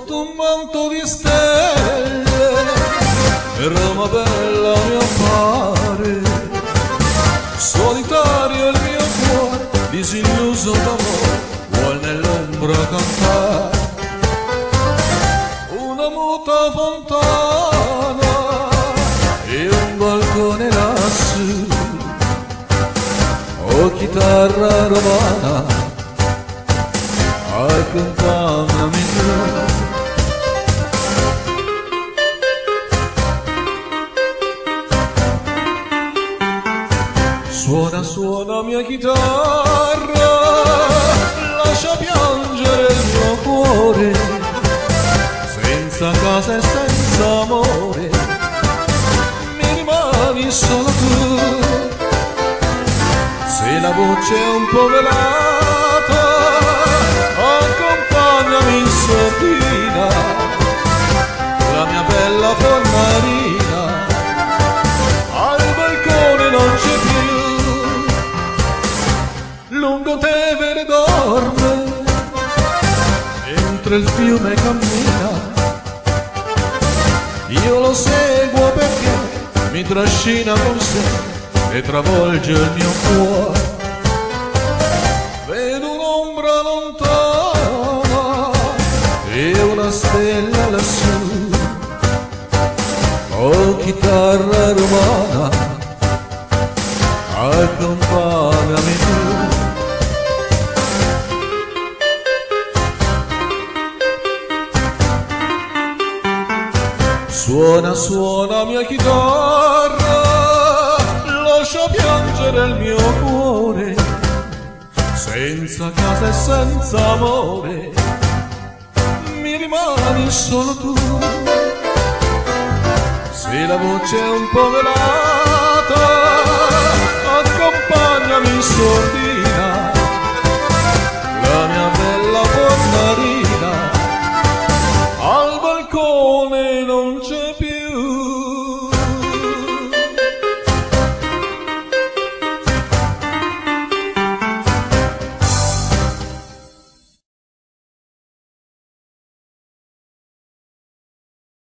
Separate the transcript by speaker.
Speaker 1: sotto un manto di stelle, Roma bella mio mare, solitario il mio cuore, disilluso d'amore, vuol nell'ombra cantare. Una muta fontana e un balcone lassù, oh chitarra romana, accompagnami tu. Suona, suona mia chitarra, lascia piangere il mio cuore, senza casa e senza amore, mi rimani solo tu. Se la voce è un po' velata, accompagnami in sordina, la mia bella fornarina, al balcone non c'è più, lungo Tevere dorme, mentre il fiume cammina, io lo seguo perché mi trascina con sé e travolge il mio cuore. Vedo un'ombra lontana e una stella lassù, oh chitarra romana, accompagnami tu. Suona, suona mia chitarra, lascia piangere il mio cuore, senza casa e senza amore, mi rimani solo tu. Se la voce è un po' velata, accompagnami in sordina,